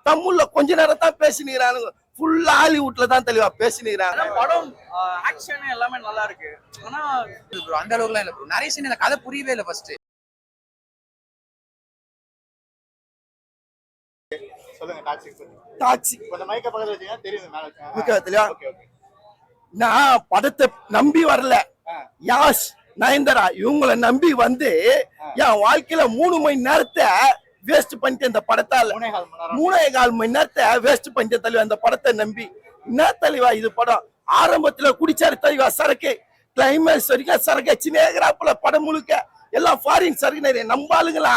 தமிழ்ல கொஞ்ச நேரம் தான் பேசினுக்கிறானுங்க. ஃபுல்லா ஹாலிவுட்ல தான் தெளிவா பேசினுக்கிறாங்க. படம் ஆக்ஷன் எல்லாமே நல்லா இருக்கு. ஆனா அந்த அளவுக்குலாம் இல்ல ப்ரோ. நிறைய சீன் இந்த கதை புரியவே இல்லை ஃபர்ஸ்ட். சொல்லுங்க டாக்ஸிக் பத்தி. டாக்ஸிக் கொஞ்சம் மைக்க பக்கத்துல வச்சீங்கன்னா தெரியுது மேல. ஓகே தெளிவா. Okay okay. நான் படத்தை நம்பி வரல. யாஷ் நயன்தாரா இவங்களை நம்பி வந்து என் வாழ்க்கையில 3 மணி நேரத்தை வேஸ்ட் பண்ணிட்டு இந்த படத்தால 3.25 மணி நேரத்தை வேஸ்ட் பண்ணிட்டு தெளிவா இந்த படத்தை நம்பி. என்ன தெளிவா இது படம் ஆரம்பத்துல குடிச்சாரு தெளிவா சரக்கு, கிளைமேக்ஸ் வரைக்கும் சரக்கு சின்னேகிறாப்புல படம் முழுக்க எல்லாம் ஃபாரின் சரக்கு. நிறைய நம்பாளுங்களா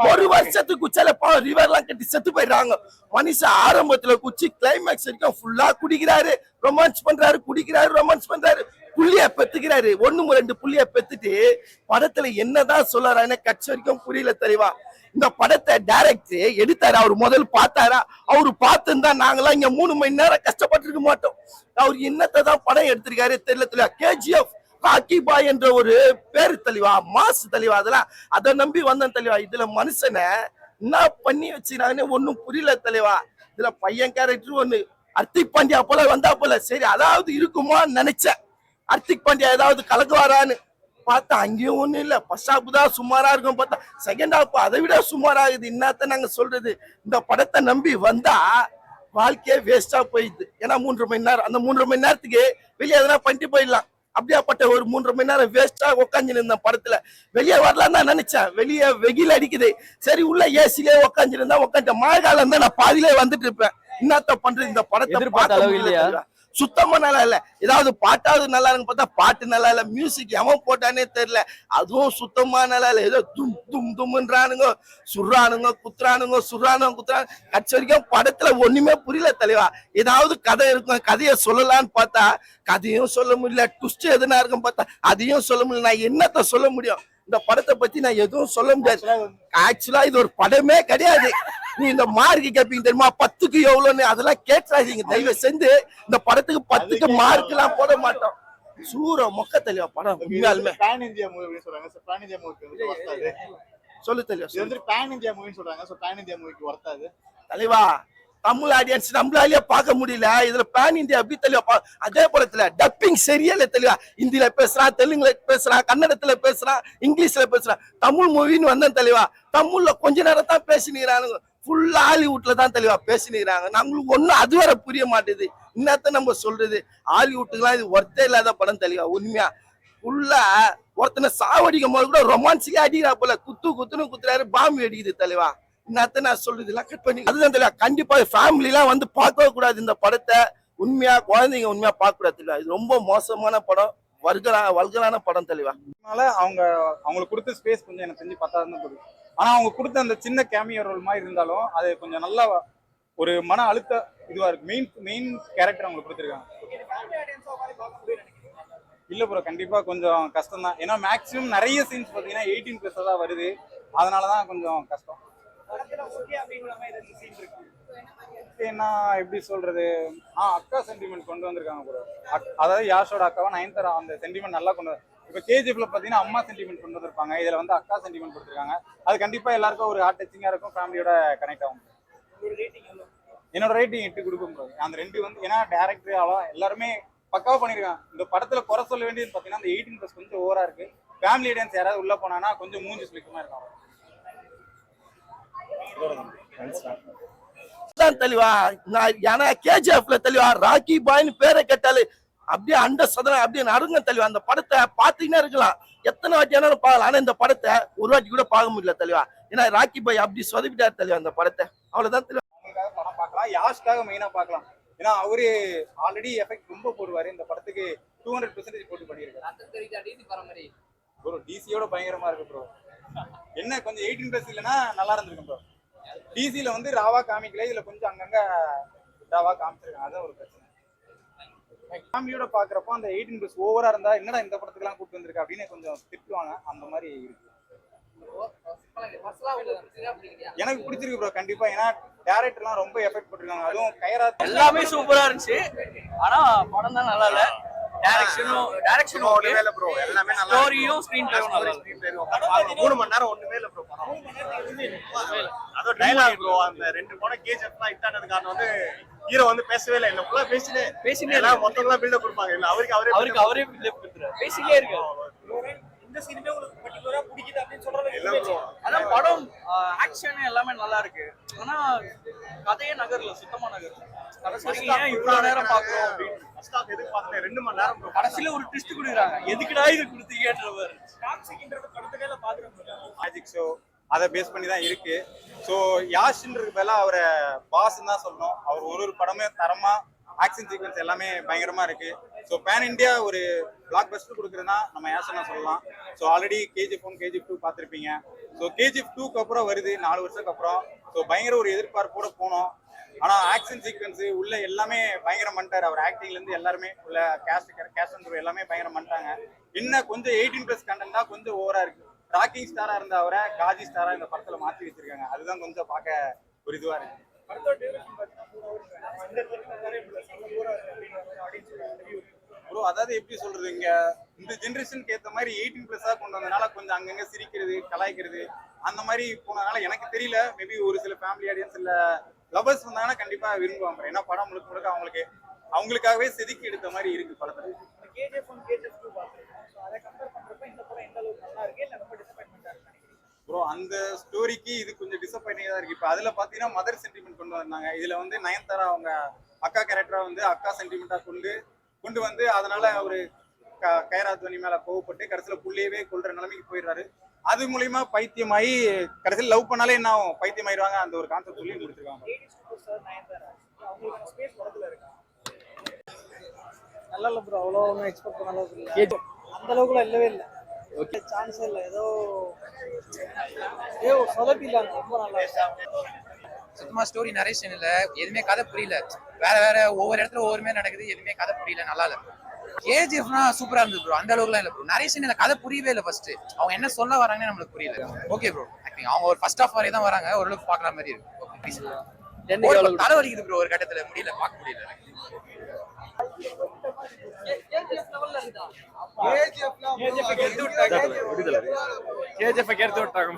1 வருஷத்துக்கு குச்சால ரிவர் எல்லாம் கட்டி செத்து போயிடுறாங்க. மனுஷன் ஆரம்பத்துல குச்சி கிளைமேக்ஸ் வரைக்கும் ஃபுல்லா குடிக்கிறாரு, ரொமான்ஸ் பண்றாரு, குடிக்கிறாரு, ரொமான்ஸ் பண்றாரு, புள்ளிய பெத்துக்கிறாரு. 1-2 புள்ளிய பெத்துட்டு படத்துல என்னதான் சொல்றாருன்னு கட்சி வரைக்கும் புரியல தெளிவா. இந்த படத்தை டைரக்டர் எடுத்தாரு. அவர் முதல் பார்த்தாரா? அவரு பார்த்துருந்தா நாங்களாம் இங்க 3 மணி நேரம் கஷ்டப்பட்டிருக்க மாட்டோம். அவர் என்னத்தை தான் படம் எடுத்திருக்காரு தெரியல தெளிவா. KGF ராக்கி பாய் என்ற ஒரு பேரு தெளிவா, மாசு தெளிவா. அதெல்லாம் அதை நம்பி வந்தேன் தெளிவா. இதுல மனுஷனை என்ன பண்ணி வச்சுக்கிறாங்கன்னு ஒன்னும் புரியல தெளிவா. இதுல பையன் கேரக்டர் ஒண்ணு ஹர்திக் பாண்டியா போல வந்தா போல சரி அதாவது இருக்குமான்னு நினைச்சேன். ஹர்திக் பாண்டியா ஏதாவது கலக்குவாரான்னு பார்த்தா அங்கேயும் ஒண்ணும் இல்ல. ஃபர்ஸ்ட் ஹாப் தான் சுமாரா இருக்கும் பார்த்தா செகண்ட் ஹாப் அதை விட சுமாராகுது. என்னத்த நாங்க சொல்றது? இந்த படத்தை நம்பி வந்தா வாழ்க்கையே வேஸ்டா போயிடுது. ஏன்னா 3 மணி நேரம், அந்த 3 மணி நேரத்துக்கு வெளியே எதனா பண்ணிட்டு போயிடலாம். அப்படியாப்பட்ட ஒரு 3 மணி நேரம் வேஸ்டா உட்காந்துன்னு இருந்தேன் படத்துல. வெளியே வரலாம் தான் நினைச்சேன். வெளியே வெயில் அடிக்குது, சரி உள்ள ஏசிலே உட்காந்துருந்தா உட்காந்து மழை காலம் தான் நான் பாதியிலே வந்துட்டு இருப்பேன். என்னத்த பண்றது? இந்த படத்தை சுத்தமா நல்லா இல்ல. ஏதாவது பாட்டாவது நல்லா இருக்கு பார்த்தா பாட்டு நல்லா இல்ல. மியூசிக் எவன் போட்டானே தெரியல, அதுவும் சுத்தமா நல்லா இல்ல. ஏதோ தும் தும் தும்ன்றானுங்க, சுடுறானுங்க, குத்துறானுங்க, சுடுறானுங்க, குத்துறாங்க. கட்சி வரைக்கும் படத்துல ஒண்ணுமே புரியல தெளிவா. ஏதாவது கதை இருக்கும், கதையை சொல்லலான்னு பார்த்தா கதையும் சொல்ல முடியல. ட்விஸ்ட் எதுனா இருக்கும் பார்த்தா அதையும் சொல்ல முடியல. நான் என்னத்த சொல்ல முடியும்? இந்த படத்தை பத்தி நான் எதுவும் சொல்ல முடியாது. ஆக்சுவலா இது ஒரு படமே கிடையாது. நீ இந்த மார்க் கேப்பீங்க தெரியுமா, 10க்கு எவ்வளவுன்னு அதெல்லாம் கேட்காதீங்க தயவு செஞ்சு. இந்த படத்துக்கு 10க்கு மார்க் எல்லாம் போட மாட்டோம். சூர மொக்க தெளிவா படம். உண்மையாலுமே பேன் இந்தியா மூவி சொல்றாங்க. சோ பேன் இந்தியா மூவிக்கு வந்து வர்த்தாது. சொல்லு தெளிவா. இது வந்து பேன் இந்தியா மூவின்னு சொல்றாங்க. சோ பேன் இந்தியா மூவிக்கு வர்த்தாது தெளிவா. தமிழ் ஆடியன்ஸ் நம்மளாலேயே பார்க்க முடியல. இதுல பேன் இந்தியா அப்படி தெளிவா. அதே போலத்துல டப்பிங் சரியில்லை தெளிவா. ஹிந்தியில பேசுறான், தெலுங்குல பேசுறான், கன்னடத்துல பேசுறான், இங்கிலீஷ்ல பேசுறான். தமிழ் மூவின்னு வந்தேன் தெளிவா. தமிழ்ல கொஞ்ச நேரம் தான் பேசினுக்கிறானுங்க. ஃபுல்லா ஹாலிவுட்ல தான் தெளிவா பேசினுக்கிறாங்க. நம்மளுக்கு ஒன்னும் அது வர புரிய மாட்டேது. இன்னத்த நம்ம சொல்றது ஹாலிவுட்டுக்குலாம் இது ஒர்த்தே இல்லாத படம் தெளிவா. உண்மையா ஃபுல்லா ஒருத்தனை சாவடிக்கும் போது கூட ரொமான்ஸுக்கே அடிக்கிறா போல குத்துன்னு குத்துறாரு, பாம்பு அடிக்குது தெளிவா. இன்னத்த நான் சொல்றது எல்லாம் கட் பண்ணி அதுதான் தெளிவா. கண்டிப்பா ஃபேமிலி எல்லாம் வந்து பார்க்கவே கூடாது இந்த படத்தை. உண்மையா குழந்தைங்க உண்மையா பார்க்க கூடாது தெளிவா. இது ரொம்ப மோசமான படம், வல்கரான படம் தெளிவா. அதனால அவங்களுக்கு கொடுத்த ஸ்பேஸ் கொஞ்சம் எனக்கு செஞ்சு பத்தாதுன்னு போகுது. ஆனா அவங்க கொடுத்த அந்த சின்ன கேமியோ ரோல் மாதிரி இருந்தாலும் அது கொஞ்சம் நல்லா ஒரு மன அழுத்த இதுவா இருக்கு. மெயின் கேரக்டர் அவங்களுக்கு கொடுத்துருக்காங்க. இல்ல ப்ரோ, கண்டிப்பா கொஞ்சம் கஷ்டம் தான். ஏன்னா மேக்ஸிமம் நிறைய சீன்ஸ் பாத்தீங்கன்னா 18+ தான் வருது. அதனாலதான் கொஞ்சம் கஷ்டம். என்ன எப்படி சொல்றது, அக்கா சென்டிமெண்ட் கொண்டு வந்திருக்காங்க ப்ரோ. அதாவது யாஷோட அக்காவா நயன்தாரா அந்த சென்டிமெண்ட் நல்லா கொண்டு வந்து. இப்ப KGFல பாத்தீங்கன்னா அம்மா சென்டிமெண்ட் கொண்டு வந்திருப்பாங்க. இதுல வந்து அக்கா சென்டிமெண்ட் கொடுத்துருக்காங்க. அது கண்டிப்பா எல்லாருக்கும் ஒரு ஹார்ட் டச்சிங்கா இருக்கும், ஃபேமிலியோட கனெக்ட் ஆகும். என்னோட ரேட்டிங் 8 கொடுக்கும் ப்ரோ. அந்த 2 வந்து ஏன்னா டேரக்டர் எல்லாருமே பக்காவா பண்ணிருக்காங்க. இந்த படத்துல குறை சொல்ல வேண்டியது பாத்தீங்கன்னா அந்த 18+ கொஞ்சம் ஓவரா இருக்கு. ஃபேமிலி ஆடியன்ஸ் யாராவது உள்ள போனானா கொஞ்சம் மூஞ்சி சுளிக்குமா இருக்காங்க தெளிவா. ஏன்னா KGFல தெளிவா ராக்கி பாய்னு பேரை கேட்டாலே அப்படியே அண்ட சதனம் அப்படியே நடுங்க தெளிவா. அந்த படத்தை பாத்தீங்கன்னா இருக்கலாம், எத்தனை வாட்டி ஆனாலும் பார்க்கலாம். ஆனா இந்த படத்தை ஒரு வாட்டி கூட பார்க்க முடியல தெளிவா. ஏன்னா ராக்கி பாய் அப்படி சொதப்பிட்டாரு தெளிவா அந்த படத்தை. அவ்வளவுதான் தெளிவா. படம் பார்க்கலாம், யாஷ்காக மெயினா பார்க்கலாம். ஏன்னா அவரு ஆல்ரெடி எஃபெக்ட் ரொம்ப போடுவாரு. இந்த படத்துக்கு 200% போட்டு பண்ணிருக்காரு ப்ரோ. டிசியோட பயங்கரமா இருக்கு ப்ரோ. என்ன கொஞ்சம் 18+ இல்லைன்னா நல்லா இருந்திருக்கும் ப்ரோ. டிசில வந்து ராவா காமிக்கல, இதுல கொஞ்சம் அங்கங்க ராவா காமிச்சிருக்காங்க. அதான் ஒரு பிரச்சனை. ஃபேமிலியோட பாக்குறப்போ அந்த 18+ ஓவரா இருந்தா என்னடா இந்த படத்துக்கு எல்லாம் கூப்பிட்டு வந்திருக்க அப்படின்னு கொஞ்சம் திட்டுவாங்க. அந்த மாதிரி இருக்கு. எனக்கு பிடிச்சிருக்கு ப்ரோ கண்டிப்பா. ஏன்னா டேரக்டர்லாம் ரொம்ப எஃபெக்ட் போட்டிருக்காங்க. அதுவும் கைரா எல்லாமே சூப்பரா இருந்துச்சு. ஆனா படம் தான் நல்லா இல்ல. டைரக்ஷனும் ஒண்ணுமே இல்ல ப்ரோ, எல்லாமே நல்லா ஸ்டோரியும் ஸ்கிரீன் பிளேயும் நல்லா இருக்கு. 3 மணி நேரம் ஒண்ணுமே இல்ல ப்ரோ படம். அதோ டைலாக் ப்ரோ, அந்த 2 படம் கேஜிஎஃப் ஹிட் ஆனது காரணம் வந்து ஹீரோ வந்து பேசவே இல்லை, இந்த ஃபுல்லா பேசினே எல்லாம் மொத்தமா பில்டப் கொடுப்பாங்க, இல்ல அவரே பில்டப் கொடுத்துறாரு, பேசிட்டே இருக்காரு. இந்த சீனுமே உங்களுக்கு பர்టిక్యులரா பிடிக்குது அப்படின்னு சொல்றது இல்ல ப்ரோ. அதான் படம் ஆக்ஷன் எல்லாமே நல்லா இருக்கு. ஆனா கதையே நகர்ல, சுத்தமா நகர்ல. கடைசில ஏன் இவ்வளவு நேரம் பாக்குறோம் அப்படின்னு ஃபர்ஸ்ட் ஹாஃப் எதுக்கு பார்த்தேன் 2 மணி நேரம் ப்ரோ. கடைசில ஒரு ட்விஸ்ட் கொடுக்குறாங்க, எதுக்குடா இது கொடுத்தீங்கன்றவர். டாக்ஸிக்ன்றது படத்துக்கையில பாக்குறோம். மேஜிக் ஷோ அதை பேஸ் பண்ணி தான் இருக்கு. ஸோ யாஷ்ன்றதுக்கு பதிலா அவரை பாஸ்ன்னு தான் சொல்லணும். அவர் ஒரு படமே தரமா ஆக்ஷன் சீக்வன்ஸ் எல்லாமே பயங்கரமா இருக்கு. ஸோ பேன் இந்தியா ஒரு பிளாக் பஸ்டர் கொடுக்குறதுனா நம்ம யாஷனா சொல்லலாம். ஸோ ஆல்ரெடி கேஜிஎஃப் 1 கேஜிஎஃப் 2 பார்த்துருப்பீங்க. ஸோ கேஜிஎஃப் 2க்கு அப்புறம் வருது 4 வருஷத்துக்கு அப்புறம். ஸோ பயங்கர ஒரு எதிர்பார்ப்போட போனோம். ஆனா ஆக்ஷன் சீக்வன்ஸ் உள்ள எல்லாமே பயங்கரம் பண்ணிட்டாரு. அவர் ஆக்டிங்ல இருந்து எல்லாருமே உள்ள கேஸ்ட் எல்லாமே பயங்கரம் பண்ணிட்டாங்க. இன்னும் கொஞ்சம் 18+ கண்டென்ட் தான் கொஞ்சம் ஓவரா இருக்கு. ராக்கிங் ஸ்டாரா இருந்த அவரை காஜி ஸ்டாரா இந்த படத்துல மாத்தி வச்சிருக்காங்க. அதுதான் கொஞ்சம் பார்க்க ஒரு இதுவா இருக்கு. ப்ரோ அதாவது எப்படி சொல்றது, இங்க இந்த ஜென்ரேஷனுக்கு ஏத்த மாதிரி 18+ கொண்டு வந்ததுனால கொஞ்சம் அங்கங்க சிரிக்கிறது கலாய்க்கிறது அந்த மாதிரி போனதுனால எனக்கு தெரியல. மேபி ஒரு சில ஃபேமிலி ஆடியன்ஸ் இல்ல லவர்ஸ் வந்தாங்கன்னா கண்டிப்பா விரும்புவாங்க. ஏன்னா படம் முழுக்க அவங்களுக்காகவே செதுக்கி எடுத்த மாதிரி இருக்கு படத்துல. KGF 1 KGF 2 பாத்துறோம். சோ அத கம்பேர் பண்றப்ப இந்த படம் எந்த அளவுக்கு நல்லா இருக்கு இல்ல ரொம்ப டிசப்பாயின்ட்மென்ட்டா இருக்கு ப்ரோ? அந்த ஸ்டோரிக்கு இது கொஞ்சம் டிசப்பாயிண்டிங்கா தான் இருக்கு. இப்போ அதுல பாத்தீங்கன்னா மதர் சென்டிமெண்ட் கொண்டு வந்தாங்க. இதுல வந்து நயன்தாரா அவங்க அக்கா கேரக்டரா வந்து அக்கா சென்டிமெண்டா கொண்டு வந்து அதனால அவரு கைராத்வனி மேல கோவப்பட்டு கடைசியில புள்ளையவே கொல்ற நிலைமைக்கு போயிடுறாரு. அது மூலியமா பைத்தியமாயி கடைசியில் லவ் பண்ணாலே என்ன ஆகும், பைத்தியமாயிருவாங்க. அந்த ஒரு கான்செப்ட் சொல்லி முடிச்சிருக்காங்க. நல்லா இல்ல ப்ரோ, அவ்வளோ ஒன்றும் எக்ஸ்பெக்ட் பண்ண அளவுக்கு இல்லை. அந்த அளவுக்குலாம் இல்லவே இல்லை. ஓகே, சான்ஸே இல்லை. ஏதோ சொதப்பிடலாங்க. ரொம்ப நல்லா சுத்தமா ஸ்டோரி நரேஷன் இல்ல, எதுவுமே கதை புரியல. வேற ஒவ்வொரு இடத்துல ஒவ்வொரு மாதிரி நடக்குது, எதுவுமே கதை புரியல, நல்லா இல்ல. கேஜிஎஃப்னா சூப்பரா இருந்தது ப்ரோ, அந்த அளவுக்குலாம் இல்ல ப்ரோ. நரேஷன் இல்ல, கதை புரியவே இல்லை. ஃபர்ஸ்ட் அவங்க என்ன சொல்ல வராங்கன்னு நம்மளுக்கு புரியல. ஓகே ப்ரோ, ஆக்டிங் அவங்க ஒரு ஃபர்ஸ்ட் ஹாஃப் வரையும் தான் வராங்க, ஓரளவுக்கு பாக்குற மாதிரி இருக்கு. Okay please. தலை வலிக்குது ப்ரோ, ஒரு கட்டத்துல முடியல, பார்க்க முடியல. கேஜிஎஃப் எடுத்து விட்டாங்க.